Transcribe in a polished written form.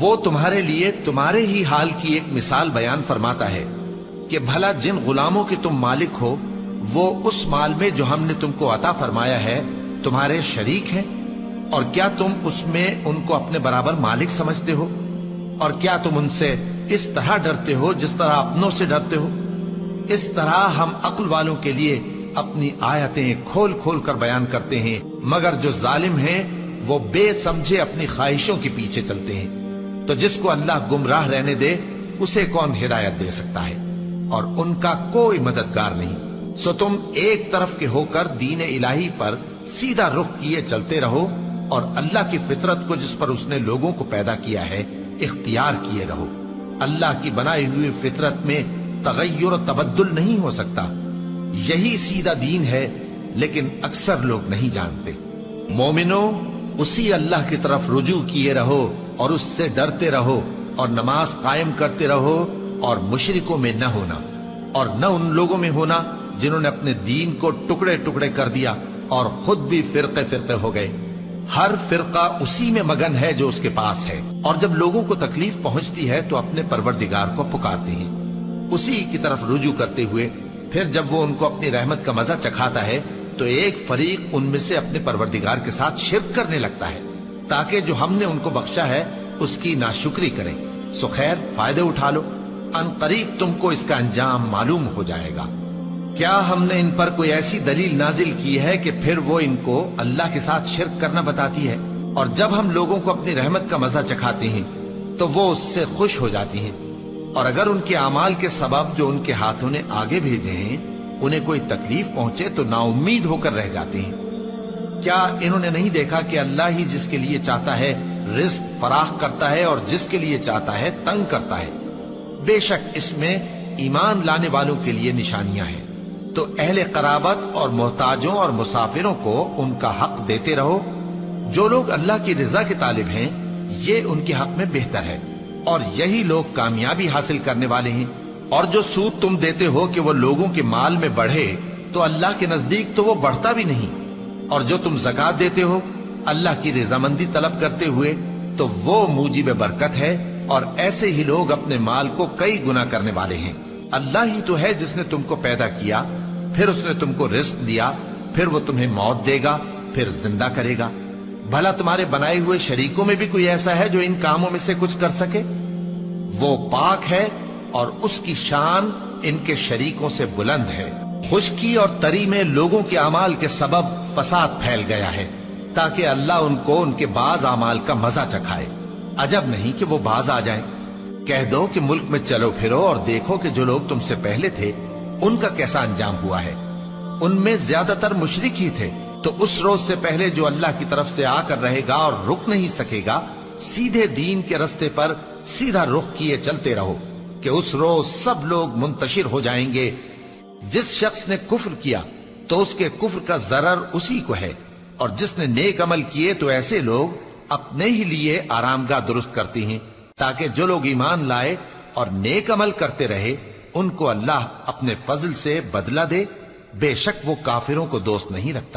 وہ تمہارے لیے تمہارے ہی حال کی ایک مثال بیان فرماتا ہے کہ بھلا جن غلاموں کے تم مالک ہو وہ اس مال میں جو ہم نے تم کو عطا فرمایا ہے تمہارے شریک ہیں، اور کیا تم اس میں ان کو اپنے برابر مالک سمجھتے ہو؟ اور کیا تم ان سے اس طرح ڈرتے ہو جس طرح اپنوں سے ڈرتے ہو؟ اس طرح ہم عقل والوں کے لیے اپنی آیتیں کھول کھول کر بیان کرتے ہیں، مگر جو ظالم ہیں وہ بے سمجھے اپنی خواہشوں کے پیچھے چلتے ہیں۔ تو جس کو اللہ گمراہ رہنے دے اسے کون ہدایت دے سکتا ہے، اور ان کا کوئی مددگار نہیں۔ سو تم ایک طرف کے ہو کر دین الہی پر سیدھا رخ کیے چلتے رہو، اور اللہ کی فطرت کو جس پر اس نے لوگوں کو پیدا کیا ہے اختیار کیے رہو۔ اللہ کی بنائی ہوئی فطرت میں تغیر و تبدل نہیں ہو سکتا۔ یہی سیدھا دین ہے، لیکن اکثر لوگ نہیں جانتے۔ مومنو، اسی اللہ کی طرف رجوع کیے رہو اور اس سے ڈرتے رہو، اور نماز قائم کرتے رہو، اور مشرکوں میں نہ ہونا، اور نہ ان لوگوں میں ہونا جنہوں نے اپنے دین کو ٹکڑے ٹکڑے کر دیا اور خود بھی فرقے فرقے ہو گئے۔ ہر فرقہ اسی میں مگن ہے جو اس کے پاس ہے، اور جب لوگوں کو تکلیف پہنچتی ہے تو اپنے پروردگار کو پکارتے ہیں، اسی کی طرف رجوع کرتے ہوئے پھر جب وہ ان کو اپنی رحمت کا مزہ چکھاتا ہے تو ایک فریق ان میں سے اپنے پروردگار کے ساتھ شرک کرنے لگتا ہے تاکہ جو ہم نے ان کو بخشا ہے اس کی ناشکری کریں۔ سو خیر، فائدے اٹھا لو، ان قریب تم کو اس کا انجام معلوم ہو جائے گا۔ کیا ہم نے ان پر کوئی ایسی دلیل نازل کی ہے کہ پھر وہ ان کو اللہ کے ساتھ شرک کرنا بتاتی ہے؟ اور جب ہم لوگوں کو اپنی رحمت کا مزہ چکھاتے ہیں تو وہ اس سے خوش ہو جاتی ہیں، اور اگر ان کے اعمال کے سبب جو ان کے ہاتھوں نے آگے بھیجے ہیں انہیں کوئی تکلیف پہنچے تو نا امید ہو کر رہ جاتے ہیں۔ کیا انہوں نے نہیں دیکھا کہ اللہ ہی جس کے لیے چاہتا ہے رزق فراخ کرتا ہے اور جس کے لیے چاہتا ہے تنگ کرتا ہے؟ بے شک اس میں ایمان لانے والوں کے لیے نشانیاں ہیں۔ تو اہل قرابت اور محتاجوں اور مسافروں کو ان کا حق دیتے رہو۔ جو لوگ اللہ کی رضا کے طالب ہیں یہ ان کے حق میں بہتر ہے، اور یہی لوگ کامیابی حاصل کرنے والے ہیں۔ اور جو سود تم دیتے ہو کہ وہ لوگوں کے مال میں بڑھے تو اللہ کے نزدیک تو وہ بڑھتا بھی نہیں، اور جو تم زکوٰۃ دیتے ہو اللہ کی رضامندی طلب کرتے ہوئے تو وہ موجب برکت ہے، اور ایسے ہی لوگ اپنے مال کو کئی گنا کرنے والے ہیں۔ اللہ ہی تو ہے جس نے تم کو پیدا کیا، پھر اس نے تم کو رزق دیا، پھر وہ تمہیں موت دے گا، پھر زندہ کرے گا۔ بھلا تمہارے بنائے ہوئے شریکوں میں بھی کوئی ایسا ہے جو ان کاموں میں سے کچھ کر سکے؟ وہ پاک ہے اور اس کی شان ان کے شریکوں سے بلند ہے۔ خشکی اور تری میں لوگوں کے اعمال کے سبب فساد پھیل گیا ہے تاکہ اللہ ان کو ان کے بعض اعمال کا مزہ چکھائے۔ عجب نہیں کہ وہ باز آ جائیں۔ کہہ دو کہ ملک میں چلو پھرو اور دیکھو کہ جو لوگ تم سے پہلے تھے ان کا کیسا انجام ہوا ہے۔ ان میں زیادہ تر مشرک ہی تھے۔ تو اس روز سے پہلے جو اللہ کی طرف سے آ کر رہے گا اور رک نہیں سکے گا، سیدھے دین کے رستے پر سیدھا رخ کیے چلتے رہو کہ اس روز سب لوگ منتشر ہو جائیں گے۔ جس شخص نے کفر کیا تو اس کے کفر کا ضرر اسی کو ہے، اور جس نے نیک عمل کیے تو ایسے لوگ اپنے ہی لیے آرامگاہ درست کرتے ہیں تاکہ جو لوگ ایمان لائے اور نیک عمل کرتے رہے ان کو اللہ اپنے فضل سے بدلہ دے۔ بے شک وہ کافروں کو دوست نہیں رکھتا۔